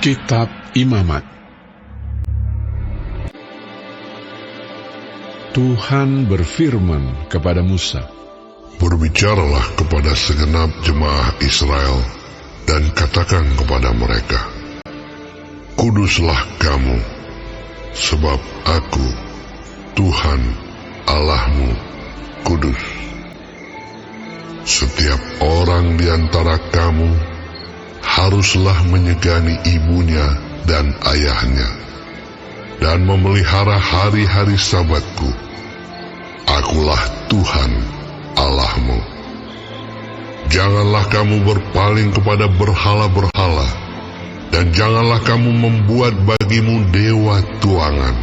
Kitab Imamat. Tuhan berfirman kepada Musa, "Berbicaralah kepada segenap jemaah Israel dan katakan kepada mereka, Kuduslah kamu, sebab Aku, Tuhan Allahmu, kudus. Setiap orang di antara kamu haruslah menyegani ibunya dan ayahnya, dan memelihara hari-hari Sabatku. Akulah Tuhan Allahmu. Janganlah kamu berpaling kepada berhala-berhala, dan janganlah kamu membuat bagimu dewa tuangan.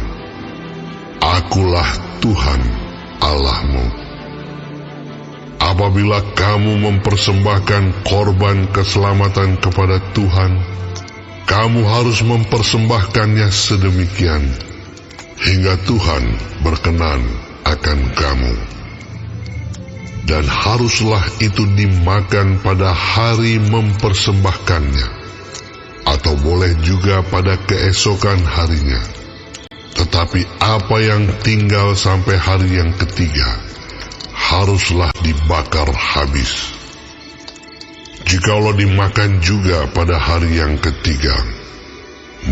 Akulah Tuhan Allahmu. Apabila kamu mempersembahkan korban keselamatan kepada Tuhan, kamu harus mempersembahkannya sedemikian, hingga Tuhan berkenan akan kamu. Dan haruslah itu dimakan pada hari mempersembahkannya, atau boleh juga pada keesokan harinya. Tetapi apa yang tinggal sampai hari yang ketiga, haruslah dibakar habis. Jikalau dimakan juga pada hari yang ketiga,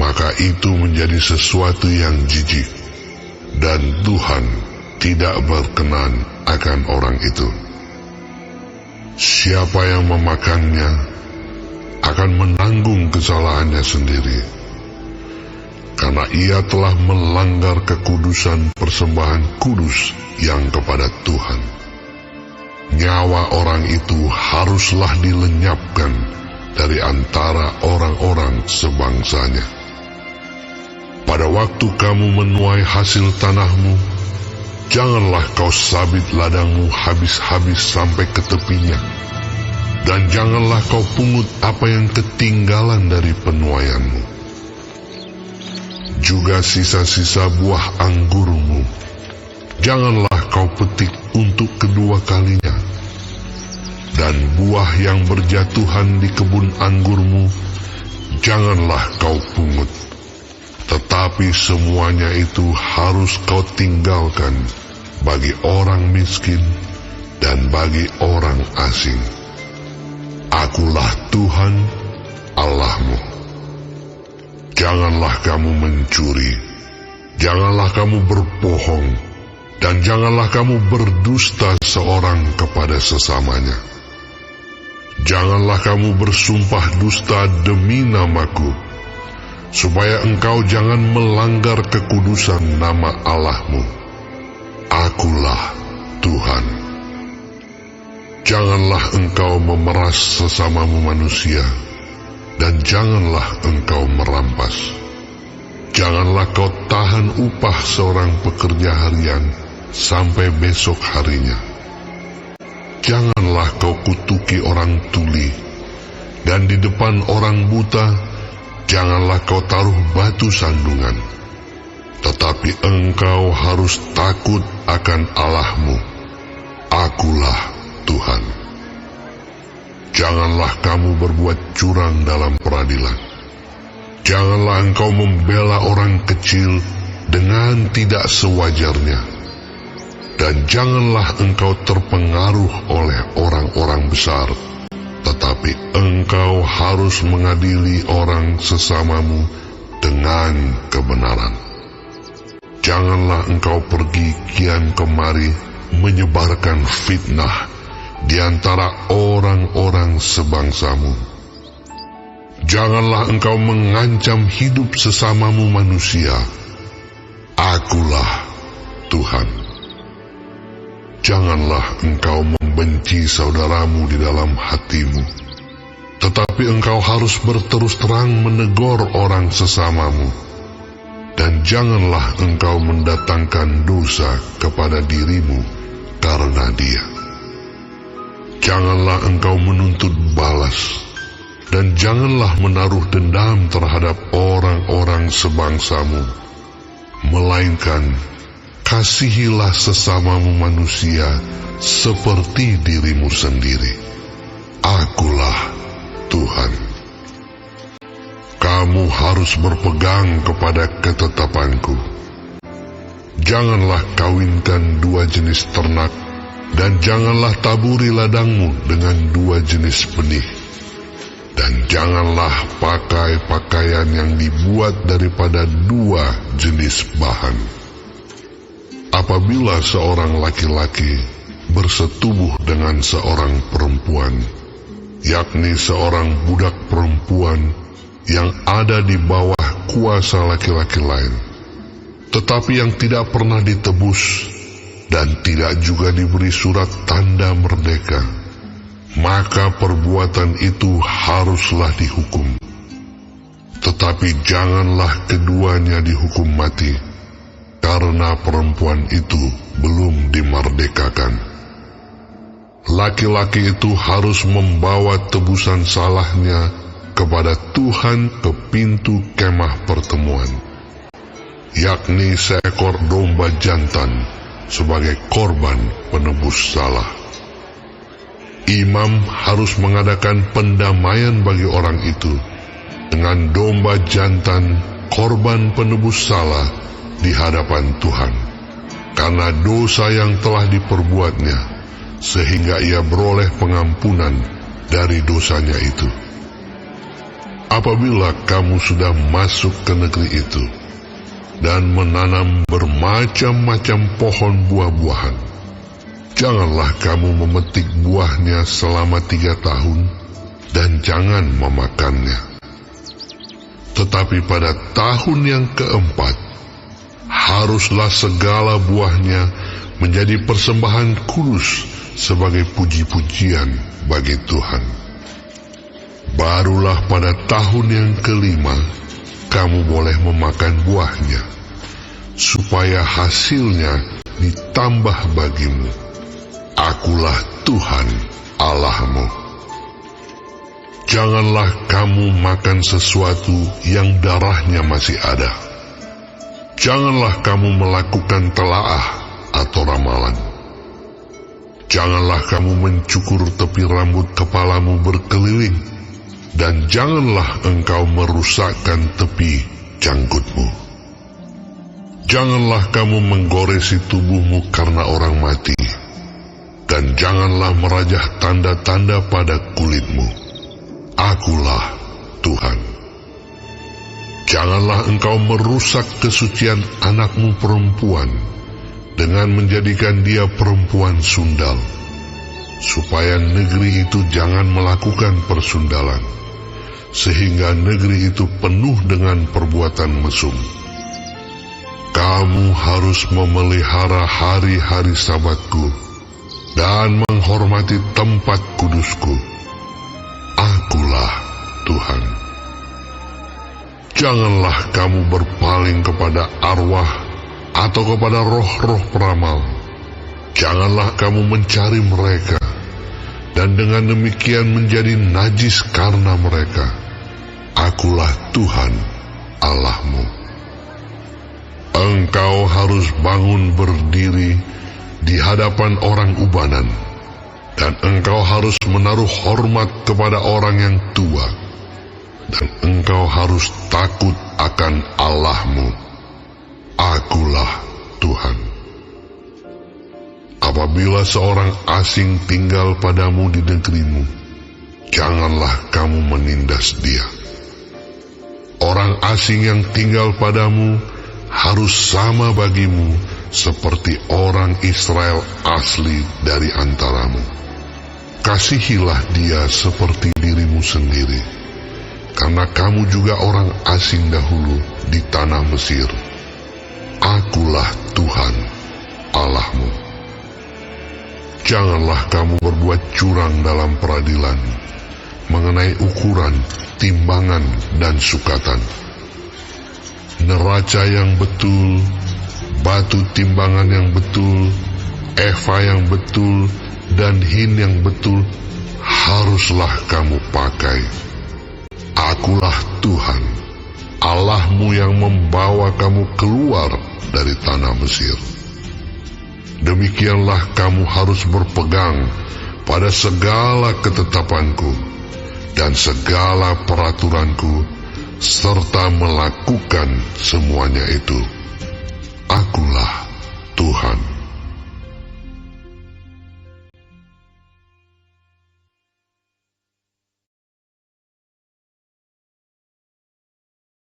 maka itu menjadi sesuatu yang jijik, dan Tuhan tidak berkenan akan orang itu. Siapa yang memakannya akan menanggung kesalahannya sendiri, karena ia telah melanggar kekudusan persembahan kudus yang kepada Tuhan. Nyawa orang itu haruslah dilenyapkan dari antara orang-orang sebangsanya. Pada waktu kamu menuai hasil tanahmu, janganlah kau sabit ladangmu habis-habis sampai ke tepinya, dan janganlah kau pungut apa yang ketinggalan dari penuaianmu. Juga sisa-sisa buah anggurmu, janganlah kau petik untuk kedua kalinya. Dan buah yang berjatuhan di kebun anggurmu, janganlah kau pungut. Tetapi semuanya itu harus kau tinggalkan bagi orang miskin dan bagi orang asing. Akulah Tuhan Allahmu. Janganlah kamu mencuri, janganlah kamu berbohong, dan janganlah kamu berdusta seorang kepada sesamanya. Janganlah kamu bersumpah dusta demi namaku, supaya engkau jangan melanggar kekudusan nama Allahmu. Akulah Tuhan. Janganlah engkau memeras sesamamu manusia, dan janganlah engkau merampas. Janganlah kau tahan upah seorang pekerja harian sampai besok harinya. Janganlah kau kutuki orang tuli, dan di depan orang buta janganlah kau taruh batu sandungan. Tetapi engkau harus takut akan Allahmu. Akulah Tuhan. Janganlah kamu berbuat curang dalam peradilan. Janganlah engkau membela orang kecil dengan tidak sewajarnya. Dan janganlah engkau terpengaruh oleh orang-orang besar, tetapi engkau harus mengadili orang sesamamu dengan kebenaran. Janganlah engkau pergi kian kemari menyebarkan fitnah di antara orang-orang sebangsamu. Janganlah engkau mengancam hidup sesamamu manusia. Akulah Tuhan. Janganlah engkau membenci saudaramu di dalam hatimu, tetapi engkau harus berterus terang menegur orang sesamamu. Dan janganlah engkau mendatangkan dosa kepada dirimu karena dia. Janganlah engkau menuntut balas, dan janganlah menaruh dendam terhadap orang-orang sebangsamu, melainkan kasihilah sesamamu manusia seperti dirimu sendiri. Akulah Tuhan. kamu harus berpegang kepada ketetapanku. Janganlah kawinkan dua jenis ternak, dan janganlah taburi ladangmu dengan dua jenis benih. Dan janganlah pakai pakaian yang dibuat daripada dua jenis bahan. Apabila seorang laki-laki bersetubuh dengan seorang perempuan, yakni seorang budak perempuan yang ada di bawah kuasa laki-laki lain, tetapi yang tidak pernah ditebus dan tidak juga diberi surat tanda merdeka, maka perbuatan itu haruslah dihukum. Tetapi janganlah keduanya dihukum mati, karena perempuan itu belum dimerdekakan. Laki-laki itu harus membawa tebusan salahnya kepada Tuhan ke pintu kemah pertemuan, yakni seekor domba jantan sebagai korban penebus salah. Imam harus mengadakan pendamaian bagi orang itu dengan domba jantan korban penebus salah di hadapan Tuhan, karena dosa yang telah diperbuatnya, sehingga ia beroleh pengampunan dari dosanya itu. Apabila kamu sudah masuk ke negeri itu dan menanam bermacam-macam pohon buah-buahan, janganlah kamu memetik buahnya selama 3 tahun dan jangan memakannya. Tetapi pada tahun yang keempat, haruslah segala buahnya menjadi persembahan kudus sebagai puji-pujian bagi Tuhan. Barulah pada tahun yang kelima, kamu boleh memakan buahnya, supaya hasilnya ditambah bagimu. Akulah Tuhan Allahmu. Janganlah kamu makan sesuatu yang darahnya masih ada. Janganlah kamu melakukan telaah atau ramalan. Janganlah kamu mencukur tepi rambut kepalamu berkeliling, dan janganlah engkau merusakkan tepi janggutmu. Janganlah kamu menggoresi tubuhmu karena orang mati, dan janganlah merajah tanda-tanda pada kulitmu. Akulah Tuhan. Janganlah engkau merusak kesucian anakmu perempuan dengan menjadikan dia perempuan sundal, supaya negeri itu jangan melakukan persundalan, sehingga negeri itu penuh dengan perbuatan mesum. Kamu harus memelihara hari-hari Sabatku dan menghormati tempat kudusku. Akulah Tuhan. Janganlah kamu berpaling kepada arwah atau kepada roh-roh peramal. Janganlah kamu mencari mereka, dan dengan demikian menjadi najis karena mereka. Akulah Tuhan Allahmu. Engkau harus bangun berdiri di hadapan orang ubanan, dan engkau harus menaruh hormat kepada orang yang tua, dan engkau harus takut akan Allahmu. Akulah Tuhan. Apabila seorang asing tinggal padamu di negerimu, janganlah kamu menindas dia. Orang asing yang tinggal padamu harus sama bagimu seperti orang Israel asli dari antaramu. Kasihilah dia seperti dirimu sendiri, karena kamu juga orang asing dahulu di tanah Mesir. Akulah Tuhan Allahmu. Janganlah kamu berbuat curang dalam peradilan mengenai ukuran, timbangan, dan sukatan. Neraca yang betul, batu timbangan yang betul, eva yang betul, dan hin yang betul haruslah kamu pakai. Akulah Tuhan Allahmu yang membawa kamu keluar dari tanah Mesir. Demikianlah kamu harus berpegang pada segala ketetapanku dan segala peraturanku serta melakukan semuanya itu. Akulah Tuhan.